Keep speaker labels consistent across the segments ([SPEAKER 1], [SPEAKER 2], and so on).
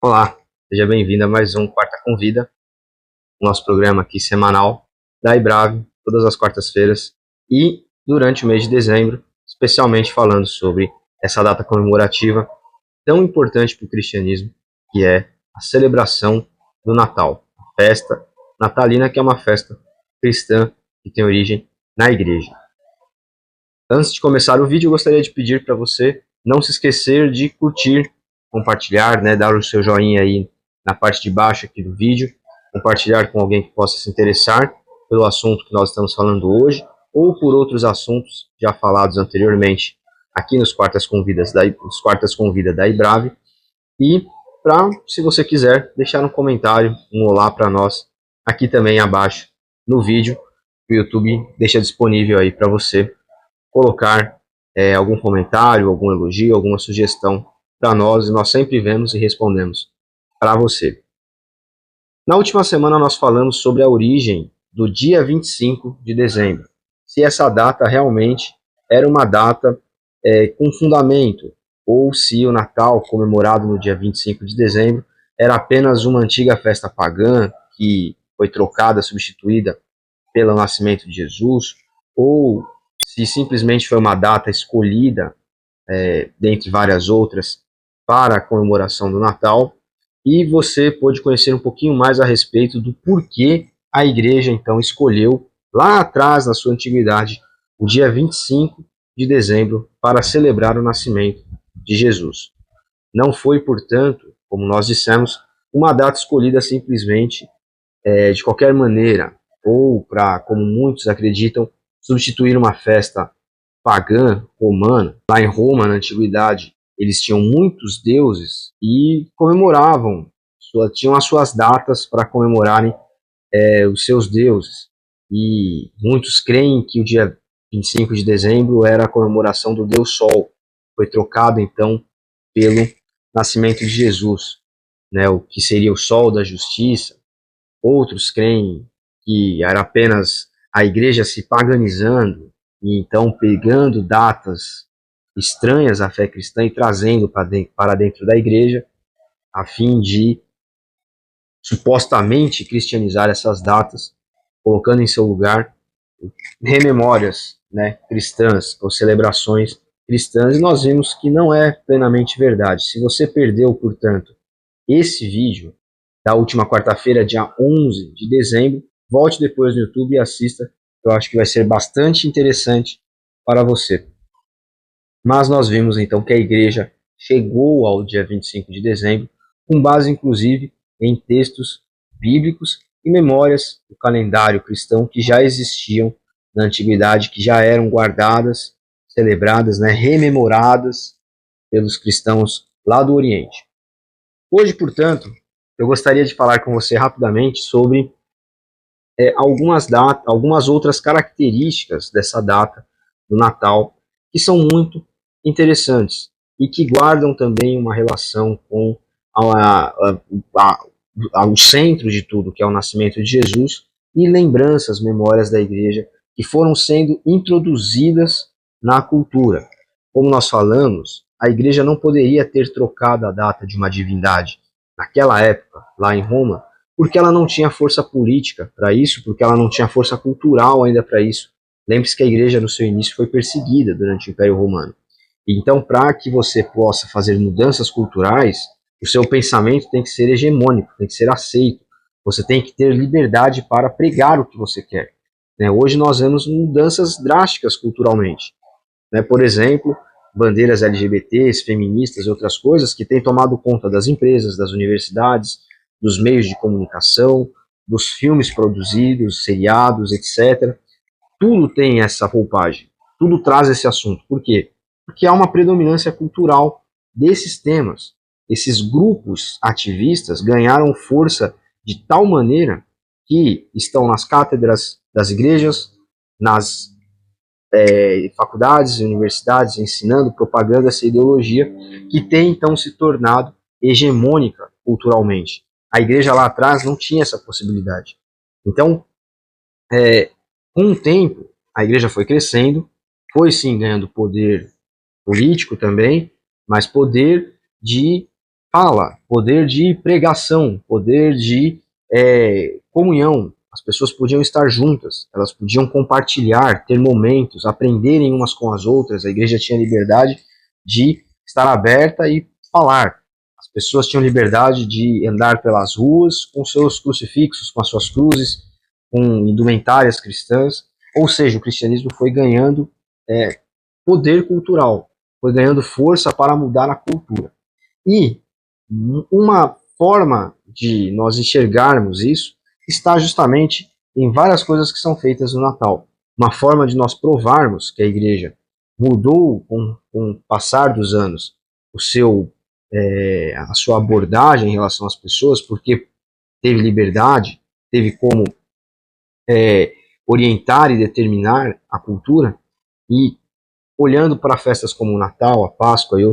[SPEAKER 1] Olá, seja bem-vindo a mais um Quarta Convida, nosso programa aqui semanal da IBRAVE, todas as quartas-feiras e durante o mês de dezembro, especialmente falando sobre essa data comemorativa tão importante para o cristianismo, que é a celebração do Natal, a festa natalina, que é uma festa cristã que tem origem na igreja. Antes de começar o vídeo, eu gostaria de pedir para você não se esquecer de curtir, compartilhar, dar o seu joinha aí na parte de baixo aqui do vídeo, compartilhar com alguém que possa se interessar pelo assunto que nós estamos falando hoje, ou por outros assuntos já falados anteriormente aqui nos Quartas Convidas da IBRAVE, e para, se você quiser, deixar um comentário, um olá para nós, aqui também abaixo no vídeo, o YouTube deixa disponível aí para você colocar algum comentário, algum elogio, alguma sugestão para nós, e nós sempre vemos e respondemos para você. Na última semana nós falamos sobre a origem do dia 25 de dezembro, se essa data realmente era uma data com fundamento, ou se o Natal, comemorado no dia 25 de dezembro, era apenas uma antiga festa pagã que foi trocada, substituída pelo nascimento de Jesus, ou se simplesmente foi uma data escolhida, dentre várias outras, para a comemoração do Natal, e você pôde conhecer um pouquinho mais a respeito do porquê a igreja então escolheu, lá atrás, na sua antiguidade, o dia 25 de dezembro para celebrar o nascimento de Jesus. Não foi, portanto, como nós dissemos, uma data escolhida simplesmente de qualquer maneira, ou para, como muitos acreditam, substituir uma festa pagã romana. Lá em Roma, na antiguidade, eles tinham muitos deuses e comemoravam, tinham as suas datas para comemorarem os seus deuses. E muitos creem que o dia 25 de dezembro era a comemoração do Deus Sol. Foi trocado, então, pelo nascimento de Jesus, o que seria o Sol da Justiça. Outros creem que era apenas a igreja se paganizando e então pegando datas estranhas à fé cristã e trazendo para dentro da igreja, a fim de supostamente cristianizar essas datas, colocando em seu lugar rememórias cristãs ou celebrações cristãs, e nós vimos que não é plenamente verdade. Se você perdeu, portanto, esse vídeo da última quarta-feira, dia 11 de dezembro, volte depois no YouTube e assista, eu acho que vai ser bastante interessante para você. Mas nós vimos então que a igreja chegou ao dia 25 de dezembro, com base inclusive em textos bíblicos e memórias do calendário cristão que já existiam na antiguidade, que já eram guardadas, celebradas, rememoradas pelos cristãos lá do Oriente. Hoje, portanto, eu gostaria de falar com você rapidamente sobre algumas outras características dessa data do Natal, que são muito interessantes e que guardam também uma relação com o centro de tudo, que é o nascimento de Jesus, e lembranças, memórias da igreja que foram sendo introduzidas na cultura. Como nós falamos, a igreja não poderia ter trocado a data de uma divindade naquela época, lá em Roma, porque ela não tinha força política para isso, porque ela não tinha força cultural ainda para isso. Lembre-se que a igreja no seu início foi perseguida durante o Império Romano. Então, para que você possa fazer mudanças culturais, o seu pensamento tem que ser hegemônico, tem que ser aceito. Você tem que ter liberdade para pregar o que você quer. Hoje nós vemos mudanças drásticas culturalmente. Por exemplo, bandeiras LGBTs, feministas e outras coisas que têm tomado conta das empresas, das universidades, dos meios de comunicação, dos filmes produzidos, seriados, etc. Tudo tem essa roupagem, tudo traz esse assunto. Por quê? Porque há uma predominância cultural desses temas. Esses grupos ativistas ganharam força de tal maneira que estão nas cátedras das igrejas, nas faculdades e universidades, ensinando, propagando essa ideologia que tem então se tornado hegemônica culturalmente. A igreja lá atrás não tinha essa possibilidade. Então, com o tempo, a igreja foi crescendo, foi sim ganhando poder político também, mas poder de fala, poder de pregação, poder de comunhão. As pessoas podiam estar juntas, elas podiam compartilhar, ter momentos, aprenderem umas com as outras. A igreja tinha liberdade de estar aberta e falar. As pessoas tinham liberdade de andar pelas ruas com seus crucifixos, com as suas cruzes, com indumentárias cristãs. Ou seja, o cristianismo foi ganhando poder cultural, foi ganhando força para mudar a cultura. E uma forma de nós enxergarmos isso está justamente em várias coisas que são feitas no Natal. Uma forma de nós provarmos que a igreja mudou com o passar dos anos a sua abordagem em relação às pessoas, porque teve liberdade, teve como orientar e determinar a cultura, e olhando para festas como o Natal, a Páscoa e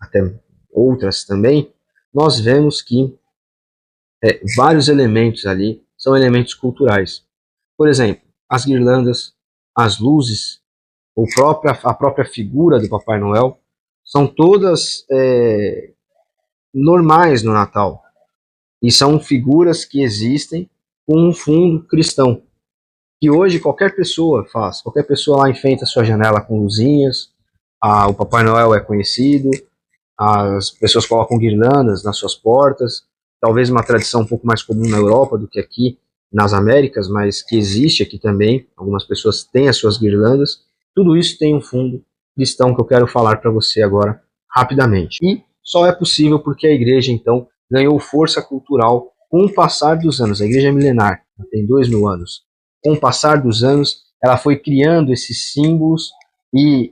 [SPEAKER 1] até outras também, nós vemos que vários elementos ali são elementos culturais. Por exemplo, as guirlandas, as luzes, a própria figura do Papai Noel, são todas normais no Natal. E são figuras que existem com um fundo cristão, que hoje qualquer pessoa faz. Qualquer pessoa lá enfeita a sua janela com luzinhas, o Papai Noel é conhecido, as pessoas colocam guirlandas nas suas portas, talvez uma tradição um pouco mais comum na Europa do que aqui nas Américas, mas que existe aqui também. Algumas pessoas têm as suas guirlandas. Tudo isso tem um fundo cristão que eu quero falar para você agora rapidamente. E só é possível porque a igreja, então, ganhou força cultural com o passar dos anos. A igreja é milenar, tem 2000 anos. Com o passar dos anos, ela foi criando esses símbolos e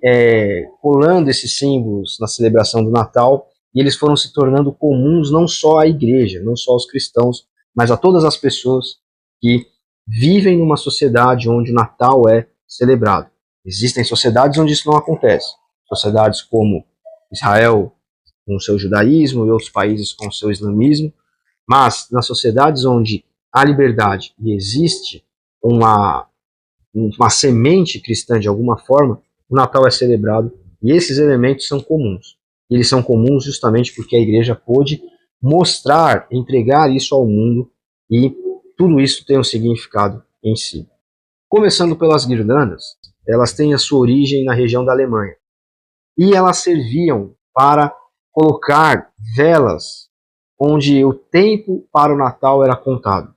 [SPEAKER 1] colando esses símbolos na celebração do Natal, e eles foram se tornando comuns não só à igreja, não só aos cristãos, mas a todas as pessoas que vivem numa sociedade onde o Natal é celebrado. Existem sociedades onde isso não acontece, sociedades como Israel com o seu judaísmo e outros países com o seu islamismo, mas nas sociedades onde há liberdade e existe uma semente cristã de alguma forma, o Natal é celebrado e esses elementos são comuns. E eles são comuns justamente porque a igreja pôde mostrar, entregar isso ao mundo, e tudo isso tem um significado em si. Começando pelas guirlandas, elas têm a sua origem na região da Alemanha. E elas serviam para colocar velas onde o tempo para o Natal era contado.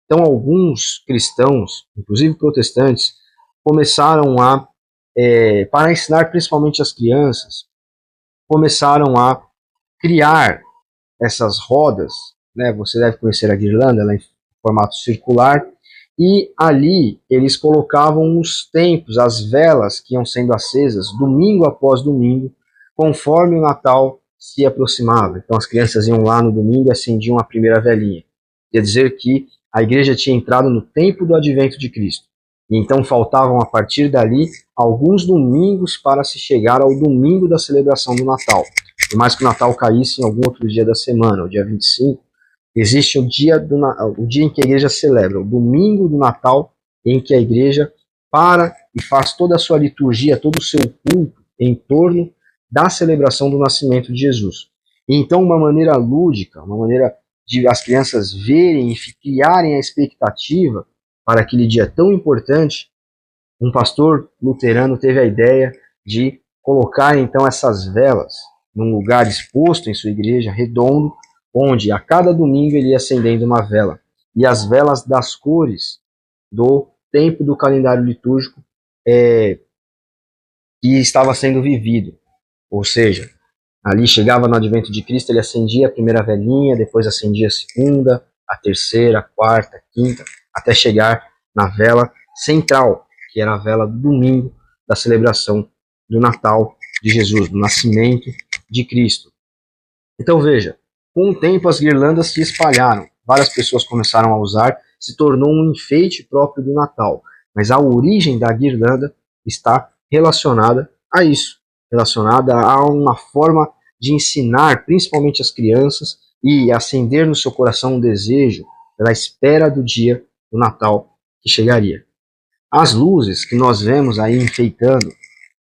[SPEAKER 1] Então, alguns cristãos, inclusive protestantes, começaram para ensinar principalmente as crianças, começaram a criar essas rodas, né? Você deve conhecer a guirlanda, ela é em formato circular, e ali eles colocavam os tempos, as velas que iam sendo acesas, domingo após domingo, conforme o Natal se aproximava. Então as crianças iam lá no domingo e acendiam a primeira velinha. Quer dizer que a igreja tinha entrado no tempo do advento de Cristo. E então faltavam a partir dali alguns domingos para se chegar ao domingo da celebração do Natal. Por mais que o Natal caísse em algum outro dia da semana, o dia 25, existe o dia em que a igreja celebra, o domingo do Natal, em que a igreja para e faz toda a sua liturgia, todo o seu culto em torno da celebração do nascimento de Jesus. E então, uma maneira lúdica, uma maneira de as crianças verem e criarem a expectativa para aquele dia tão importante, um pastor luterano teve a ideia de colocar então essas velas num lugar exposto em sua igreja, redondo, onde a cada domingo ele ia acendendo uma vela. E as velas das cores do tempo do calendário litúrgico que estava sendo vivido. Ou seja, ali chegava no advento de Cristo, ele acendia a primeira velinha, depois acendia a segunda, a terceira, a quarta, a quinta, até chegar na vela central, que era a vela do domingo da celebração do Natal de Jesus, do nascimento de Cristo. Então veja, com o tempo as guirlandas se espalharam, várias pessoas começaram a usar, se tornou um enfeite próprio do Natal. Mas a origem da guirlanda está relacionada a isso, relacionada a uma forma de ensinar, principalmente as crianças, e acender no seu coração um desejo pela espera do dia do Natal que chegaria. As luzes que nós vemos aí enfeitando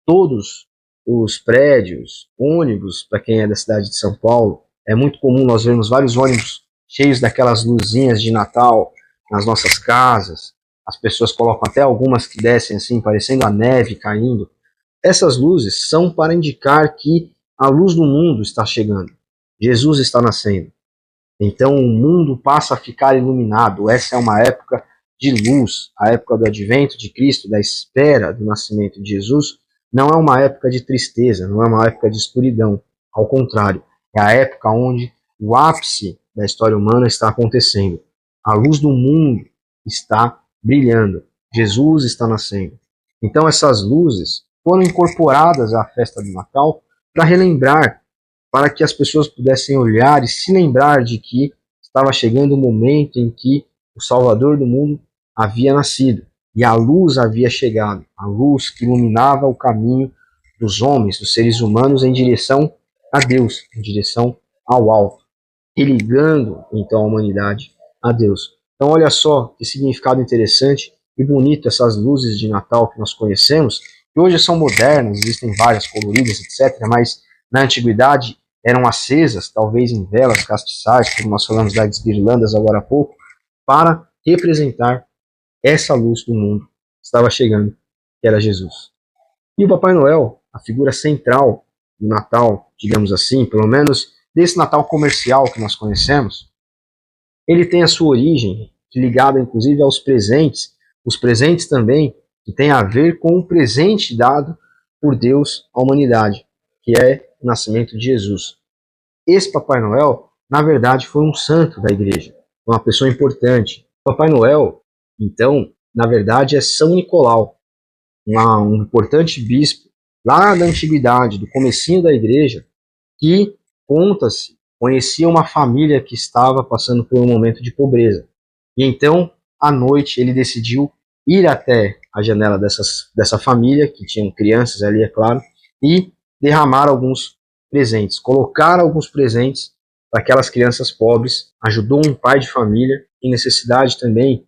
[SPEAKER 1] todos os prédios, ônibus, para quem é da cidade de São Paulo, É muito comum nós vermos vários ônibus cheios daquelas luzinhas de Natal nas nossas casas. As pessoas colocam até algumas que descem assim, parecendo a neve caindo. Essas luzes são para indicar que a luz do mundo está chegando. Jesus está nascendo. Então o mundo passa a ficar iluminado. Essa é uma época de luz, a época do advento de Cristo, da espera do nascimento de Jesus. Não é uma época de tristeza, não é uma época de escuridão. Ao contrário, é a época onde o ápice da história humana está acontecendo. A luz do mundo está brilhando. Jesus está nascendo. Então essas luzes foram incorporadas à festa do Natal para relembrar, para que as pessoas pudessem olhar e se lembrar de que estava chegando o momento em que o Salvador do mundo havia nascido e a luz havia chegado, a luz que iluminava o caminho dos homens, dos seres humanos em direção a Deus, em direção ao alto, e ligando então a humanidade a Deus. Então olha só que significado interessante e bonito essas luzes de Natal que nós conhecemos, que hoje são modernas, existem várias coloridas, etc., mas na antiguidade eram acesas, talvez em velas castiçais, como nós falamos das guirlandas agora há pouco, para representar essa luz do mundo que estava chegando, que era Jesus. E o Papai Noel, a figura central do Natal, digamos assim, pelo menos desse Natal comercial que nós conhecemos, ele tem a sua origem ligada inclusive aos presentes, os presentes também que tem a ver com o presente dado por Deus à humanidade, que é o nascimento de Jesus. Esse Papai Noel, na verdade, foi um santo da igreja, uma pessoa importante. Papai Noel, então, na verdade, é São Nicolau, um importante bispo lá da antiguidade, do comecinho da igreja, que, conta-se, conhecia uma família que estava passando por um momento de pobreza. E então, à noite, ele decidiu ir até a janela dessa família, que tinham crianças ali, é claro, e derramar alguns presentes, colocar alguns presentes para aquelas crianças pobres, ajudou um pai de família em necessidade também,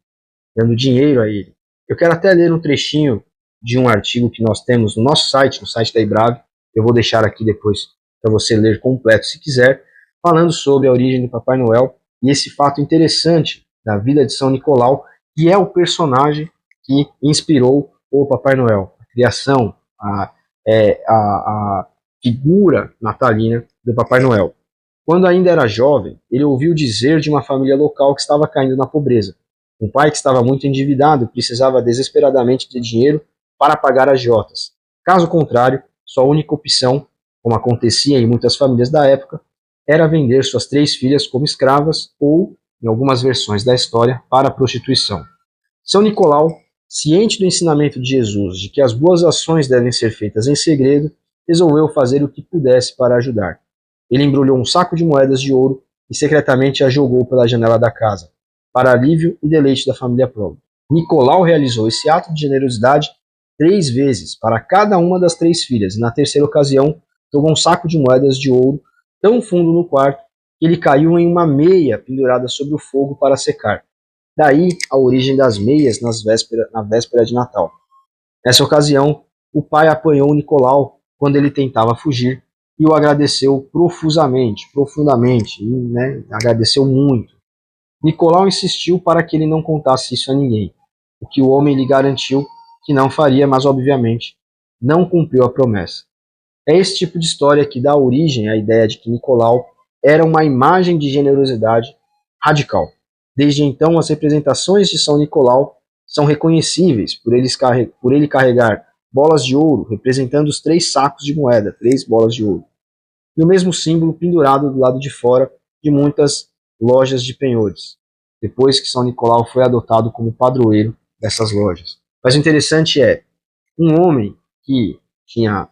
[SPEAKER 1] dando dinheiro a ele. Eu quero até ler um trechinho de um artigo que nós temos no nosso site, no site da Ibrave, eu vou deixar aqui depois para você ler completo se quiser, falando sobre a origem do Papai Noel e esse fato interessante da vida de São Nicolau, que é o personagem que inspirou o Papai Noel, a criação, a figura natalina do Papai Noel. Quando ainda era jovem, ele ouviu dizer de uma família local que estava caindo na pobreza. Um pai que estava muito endividado precisava desesperadamente de dinheiro para pagar as jotas. Caso contrário, sua única opção, como acontecia em muitas famílias da época, era vender suas 3 filhas como escravas ou, em algumas versões da história, para a prostituição. São Nicolau, ciente do ensinamento de Jesus de que as boas ações devem ser feitas em segredo, resolveu fazer o que pudesse para ajudar. Ele embrulhou um saco de moedas de ouro e secretamente a jogou pela janela da casa, para alívio e deleite da família pobre. Nicolau realizou esse ato de generosidade 3 vezes para cada uma das 3 filhas, e na terceira ocasião jogou um saco de moedas de ouro tão fundo no quarto que ele caiu em uma meia pendurada sobre o fogo para secar. Daí a origem das meias na véspera de Natal. Nessa ocasião, o pai apanhou Nicolau quando ele tentava fugir e o agradeceu profundamente, agradeceu muito. Nicolau insistiu para que ele não contasse isso a ninguém, o que o homem lhe garantiu que não faria, mas obviamente não cumpriu a promessa. É esse tipo de história que dá origem à ideia de que Nicolau era uma imagem de generosidade radical. Desde então, as representações de São Nicolau são reconhecíveis por ele carregar bolas de ouro, representando os 3 sacos de moeda, 3 bolas de ouro, e o mesmo símbolo pendurado do lado de fora de muitas lojas de penhores, depois que São Nicolau foi adotado como padroeiro dessas lojas. Mas o interessante é, um homem que tinha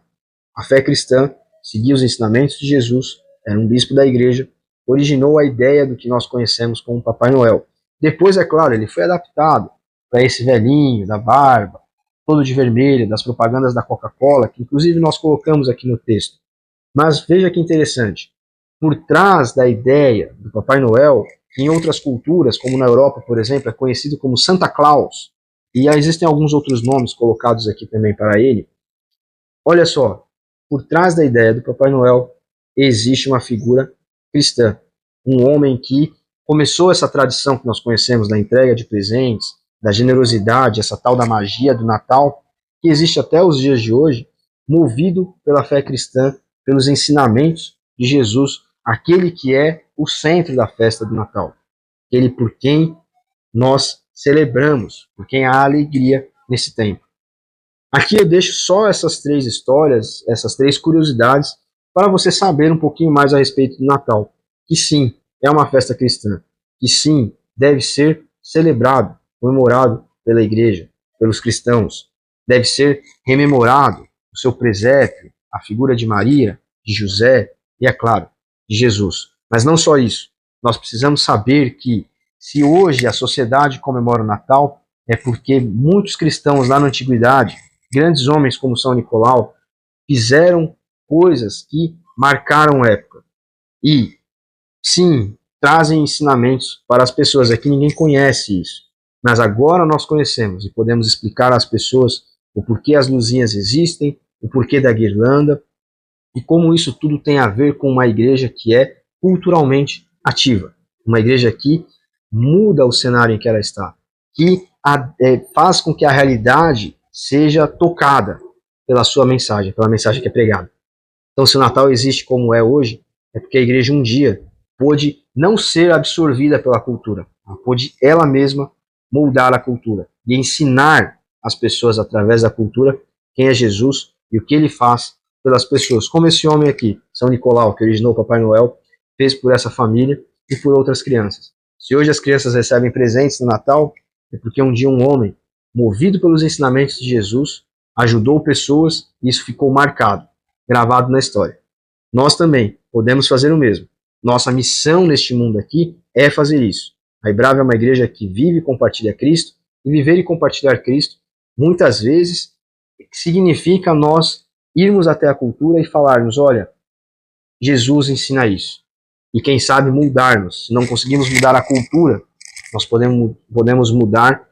[SPEAKER 1] a fé cristã, seguia os ensinamentos de Jesus, era um bispo da igreja, originou a ideia do que nós conhecemos como Papai Noel. Depois, é claro, ele foi adaptado para esse velhinho da barba, todo de vermelho, das propagandas da Coca-Cola, que inclusive nós colocamos aqui no texto. Mas veja que interessante, por trás da ideia do Papai Noel, que em outras culturas, como na Europa, por exemplo, é conhecido como Santa Claus, e existem alguns outros nomes colocados aqui também para ele. Olha só, por trás da ideia do Papai Noel existe uma figura cristã. Um homem que começou essa tradição que nós conhecemos da entrega de presentes, da generosidade, essa tal da magia do Natal, que existe até os dias de hoje, movido pela fé cristã, pelos ensinamentos de Jesus, aquele que é o centro da festa do Natal, aquele por quem nós celebramos, por quem há alegria nesse tempo. Aqui eu deixo só essas 3 histórias, essas 3 curiosidades, para você saber um pouquinho mais a respeito do Natal. Que sim, é uma festa cristã. Que sim, deve ser celebrado, comemorado pela igreja, pelos cristãos. Deve ser rememorado o seu presépio, a figura de Maria, de José e, é claro, de Jesus. Mas não só isso. Nós precisamos saber que, se hoje a sociedade comemora o Natal, é porque muitos cristãos lá na antiguidade, grandes homens como São Nicolau, fizeram coisas que marcaram a época. E, sim, trazem ensinamentos para as pessoas. Aqui ninguém conhece isso. Mas agora nós conhecemos e podemos explicar às pessoas o porquê as luzinhas existem, o porquê da guirlanda e como isso tudo tem a ver com uma igreja que é culturalmente ativa. Uma igreja que muda o cenário em que ela está, que faz com que a realidade seja tocada pela sua mensagem, pela mensagem que é pregada. Então, se o Natal existe como é hoje, é porque a igreja um dia pôde não ser absorvida pela cultura, ela pôde ela mesma moldar a cultura e ensinar as pessoas através da cultura quem é Jesus e o que ele faz pelas pessoas. Como esse homem aqui, São Nicolau, que originou o Papai Noel, fez por essa família e por outras crianças. Se hoje as crianças recebem presentes no Natal, é porque um dia um homem, movido pelos ensinamentos de Jesus, ajudou pessoas e isso ficou marcado, gravado na história. Nós também podemos fazer o mesmo. Nossa missão neste mundo aqui é fazer isso. A Ibrave é uma igreja que vive e compartilha Cristo, e viver e compartilhar Cristo, muitas vezes, significa nós irmos até a cultura e falarmos, olha, Jesus ensina isso. E quem sabe mudarmos. Se não conseguimos mudar a cultura, nós podemos mudar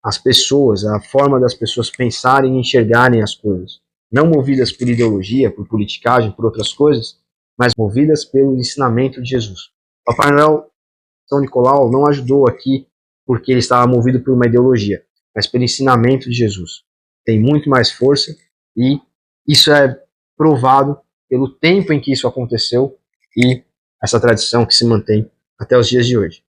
[SPEAKER 1] as pessoas, a forma das pessoas pensarem e enxergarem as coisas. Não movidas por ideologia, por politicagem, por outras coisas, mas movidas pelo ensinamento de Jesus. Papai Noel, São Nicolau, não ajudou aqui porque ele estava movido por uma ideologia, mas pelo ensinamento de Jesus. Tem muito mais força e isso é provado pelo tempo em que isso aconteceu e essa tradição que se mantém até os dias de hoje.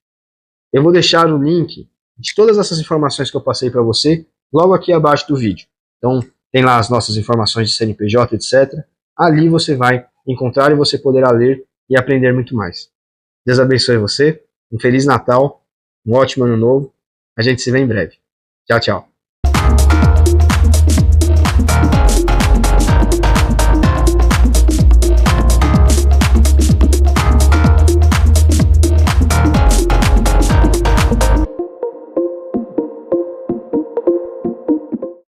[SPEAKER 1] Eu vou deixar o link de todas essas informações que eu passei para você logo aqui abaixo do vídeo. Então, tem lá as nossas informações de CNPJ, etc. Ali você vai encontrar e você poderá ler e aprender muito mais. Deus abençoe você, um Feliz Natal, um ótimo Ano Novo. A gente se vê em breve. Tchau, tchau.